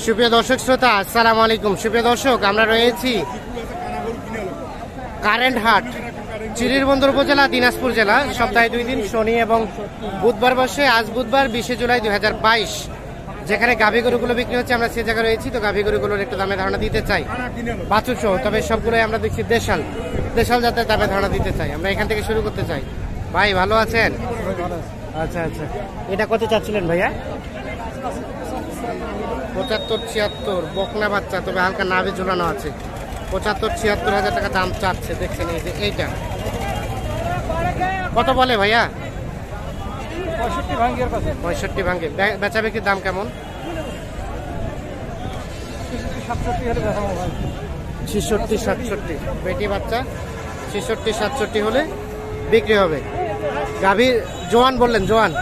সুপ্রিয় দর্শক শ্রোতা, আসসালামু আলাইকুম। সুপ্রিয় দর্শক, আমরা রয়েছি কারেন্ট হাট, চিরিরবন্দর উপজেলা, দিনাজপুর জেলা। সপ্তাহে 2 দিন, শনি এবং বুধবার বসে। আজ বুধবার 20 জুলাই 2022, যেখানে গাভী গরুগুলো বিক্রি হচ্ছে আমরা সে জায়গায় রয়েছি। তো গাভী গরুগুলোর একটু দামে ধারণা দিতে চাই, বাছুর সহ। তবে সবগুলোই আমরা দেখছি দেশাল জাতের দামে ধারণা দিতে চাই। আমরা এখান থেকে শুরু করতে চাই। ভাই ভালো আছেন? আচ্ছা আচ্ছা, এটা কত চাচ্ছিলেন ভাইয়া? 75-76 বকনা বাচ্চা, তবে হালকা নাভি ঝুলানো আছে। 75-76 হাজার টাকা দাম চাচ্ছে। দেখছেন এই যে এইটা কত বলে ভাইয়া? 65 ভাঙ্গে। বেচা বিক্রির দাম কেমন? 66-67 বেটি বাচ্চা 66-67 হলে বিক্রি হবে। গাভীর জোয়ান বললেন? জোয়ান,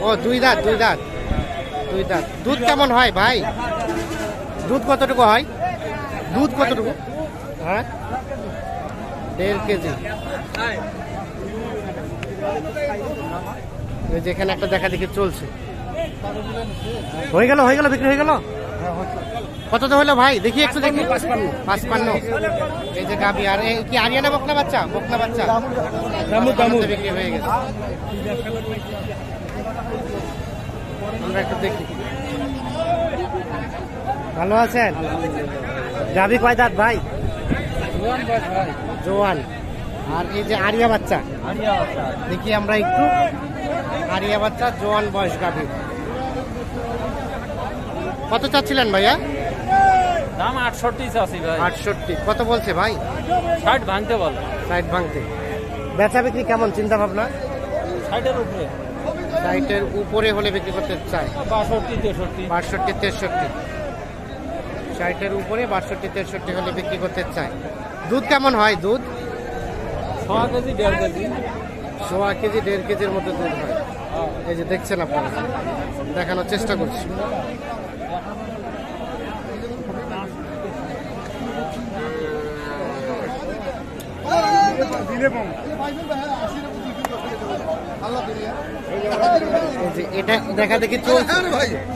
ও দুই দাঁত। দুধ কেমন হয় ভাই? দুধ কতটুকু হয়? দুধ কতটুকু? হ্যাঁ, 1.5 কেজি। যেখানে একটা দেখা দেখি চলছে। হয়ে গেল বিক্রি হয়ে গেল। কত তো হলো ভাই? দেখি একটু দেখি। 55। এই যে গাভী। আর কি আরিয়ানা বকনা বাচ্চা? বিক্রি হয়ে গেছে। আমরা একটু দেখি। ভালো আছেন? গাভী কয় দাঁত ভাই? জোয়ান। আর এই যে আরিয়া বাচ্চা, দেখি আমরা একটু। আরিয়া বাচ্চা, জোয়ান বয়স গাভী। কত চাচ্ছিলেন ভাইয়া? দাম 68 চাচ্ছি ভাই। 68 কত বলছে ভাই? 60 ভাঙতে বল। 60 ভাঙতে। বেচা বিক্রি কেমন চিন্তা ভাবনা? 60 এর উপরে। 60 এর উপরে হলে বিক্রি করতে চাই। 62-63 60 এর উপরে 62-63 হলে বিক্রি করতে চাই। দুধ কেমন হয়? দুধ 6 কেজি 1.5 কেজি। 1.5 কেজি 1.5 কেজির মতো দুধ হয়। এই যে দেখছেন, আপনারা দেখানোর চেষ্টা করছি। এটা দেখা দেখি চলছে।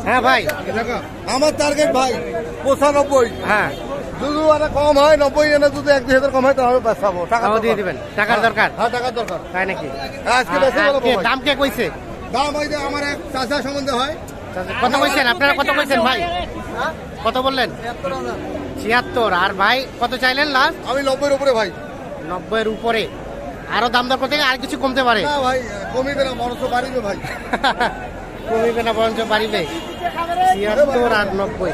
হ্যাঁ ভাই, আমার টার্গেট ভাই 95। হ্যাঁ, যদি আর কম হয় 90 এনে যদি 1-2 কম হয় তাহলে বেচাবো। টাকা দিয়ে দিবেন। টাকার দরকার? হ্যাঁ, টাকার দরকার। তাই নাকি? আজকে বেশি বলবো ভাই। দাম কে কইছে? দাম ওই যে আমার এক চাচা সম্বন্ধে হয়। কত কইছেন আপনারা? কত কইছেন ভাই? কত বললেন? 76। আর ভাই কত চাইলেন লাস্ট? আমি 90-এর উপরে ভাই। 90-এর উপরে। আরো দাম দর করতে আর কিছু কমতে পারে? না ভাই, কমিবে না, বরঞ্চ বাড়িবে ভাই। কমিবে না, বরঞ্চ বাড়িবে। 76 আর 90।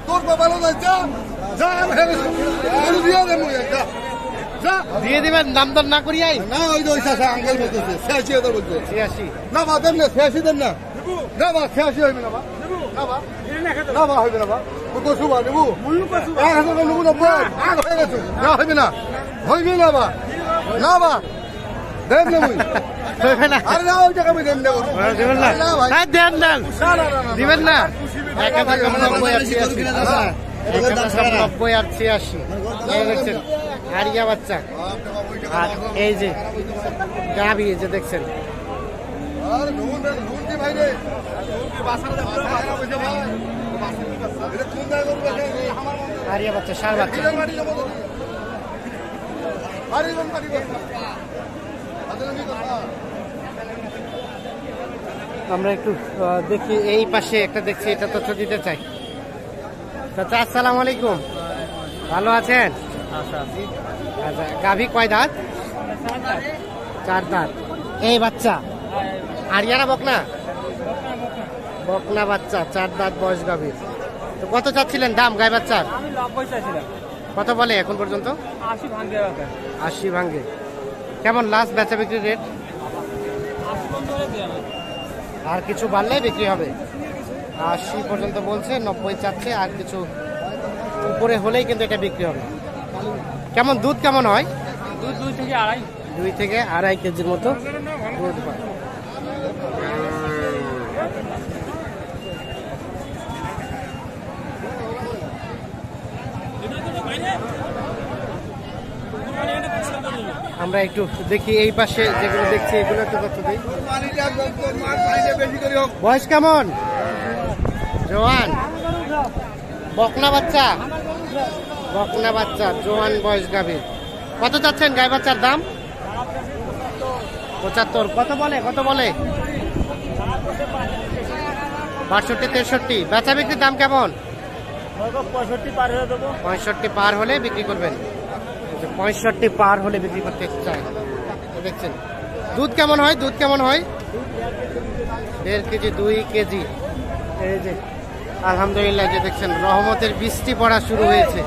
তোর বাবারও নাই। দিয়ে দিবেন দাম দর না করিয়াই? না, ওই যে ওই চাচা আঙ্কেল বলতেছে 86 বলছে। 86 না বা দেন না, 86 দেন না। না বা 86 হইবে না বা। না বা হইবে না বা। কসু বা নেবু 1000 নেবু 90 হয়ে গেছে। না হইবে না, বা না বা দেন নেবু। আরে না, ওই টাকা আমি দেন দেবো। দিবেন না? দেন দিবেন না। 1090 আর 86। 1090 আর 86। দেখছেন আরিয়া বাচ্চা। আর এই যে গাভী, এই যে দেখছেন। আরিয়া বাচ্চা, ষাঁড় বাচ্চা। আমরা একটু দেখি। এই পাশে একটা দেখছি, এটা তথ্য দিতে চাই। চাচা আসসালামু আলাইকুম, ভালো আছেন? আচ্ছা, গাভী কয় দাঁত? 4 দাঁত। এই বাচ্চা আরিয়ানা বকনা বাচ্চা, 4 দাঁত বয়স গাভীর। তো কত চাচ্ছিলেন দাম গাই বাচ্চার? আমি 90 চাইছিলাম। কত বলে এখন পর্যন্ত? 80 ভাঙে। 80 ভাঙে। কেমন লাস্ট বেচা বিক্রি রেট? 80 আর কিছু বাড়লে বিক্রি হবে। 80 পর্যন্ত বলছে, 90 চাচ্ছে। আর কিছু উপরে হলেই কিন্তু এটা বিক্রি হবে। কেমন দুধ কেমন হয়? দুধ 2 থেকে 2.5। 2 থেকে 2.5 কেজির মতো দুধ হয়। আমরা একটু দেখি এই পাশে যেগুলো দেখছি এগুলো একটু তথ্য দিই। বয়স কেমন? জোয়ান বকনা বাচ্চা, বকনা বাচ্চা জোয়ান বয়স গাভী। কত চাচ্ছেন গাই বাচ্চার দাম? 75। কত বলে, কত বলে? 62, 63। বেচা বিক্রির দাম কেমন? 65 পার হলে বিক্রি করবেন। 65 পার হলে বিক্রি করতে চায়। দেখছেন দুধ কেমন হয়, দুধ কেমন হয়? 1.5 কেজি 2 কেজি। এই যে আলহামদুলিল্লাহ, যে দেখছেন রহমতের বৃষ্টি পড়া শুরু হয়েছে।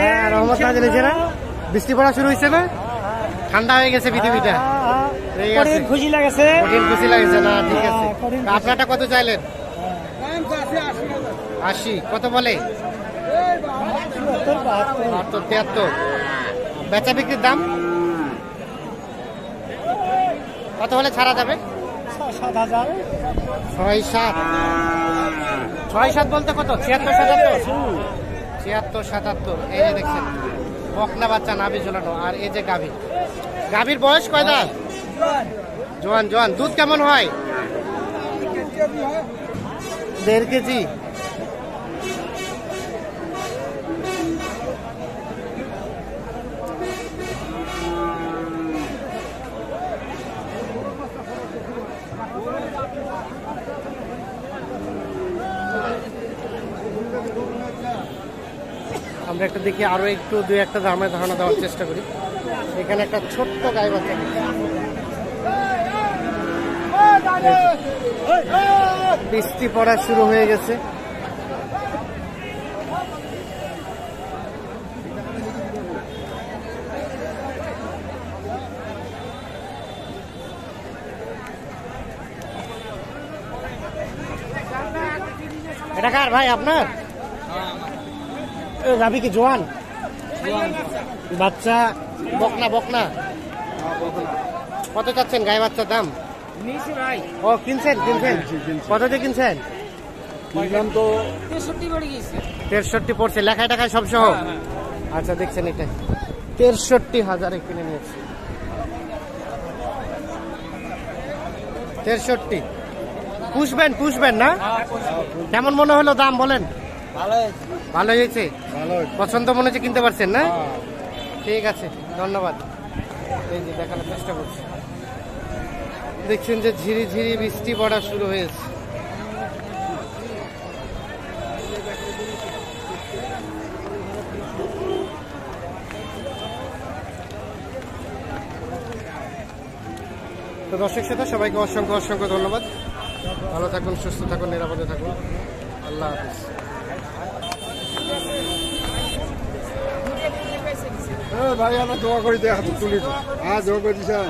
হ্যাঁ, রহমত নাজেল হয়েছে না, বৃষ্টি পড়া শুরু হয়েছে না, ঠান্ডা হয়ে গেছে পৃথিবীটা। খুশি লাগেছে, কঠিন খুশি লাগছে না? ঠিক আছে। আপনারটা কত চাইলেন? 80। কত বলে? 72, 73। বেচা বিক্রির দাম কত হলে ছাড়া যাবে? 6-7। 6-7 বলতে কত? 76, 77। এই যে দেখছেন বকনা বাচ্চা নাভি ঝোলানো। আর এই যে গাভী, গাভীর বয়স কয় দাঁত? জোয়ান, জোয়ান। দুধ কেমন হয়? 1.5 কেজি। আমরা একটা দেখি, আরো একটু 2-1টা দামের ধারণা দেওয়ার চেষ্টা করি। এখানে একটা ছোট্ট গাই বাচ্চা, বৃষ্টি পড়া শুরু হয়ে গেছে। এটা কার ভাই আপনার? গাভী কি জোয়ান বাচ্চা? বকনা, বকনা। কত চাচ্ছেন গাই বাচ্চার দাম? ও কিনছেন, কিনছেন। কত দিয়ে কিনছেন? তো 63 পড়ে গেছে। 63 পড়ছে লেখায় টাকায় সব সহ? আচ্ছা, দেখছেন এটা 63,000 কিনে নিয়েছে। 63 পুষবেন, পুষবেন না? কেমন মনে হলো দাম বলেন? ভালো হয়েছে, পছন্দ মনে হচ্ছে, কিনতে পারছেন না? ঠিক আছে, ধন্যবাদ। এই যে দেখানোর চেষ্টা করছি, দেখছেন যে ঝিরি ঝিরি বৃষ্টি পড়া শুরু হয়েছে। তো দর্শক শ্রোতা সবাইকে অসংখ্য অসংখ্য ধন্যবাদ। ভালো থাকুন, সুস্থ থাকুন, নিরাপদে থাকুন। আল্লাহ হাফিজ। ভাই আমরা দোয়া করি, তুলি দোয়া করে দিচ্ছেন।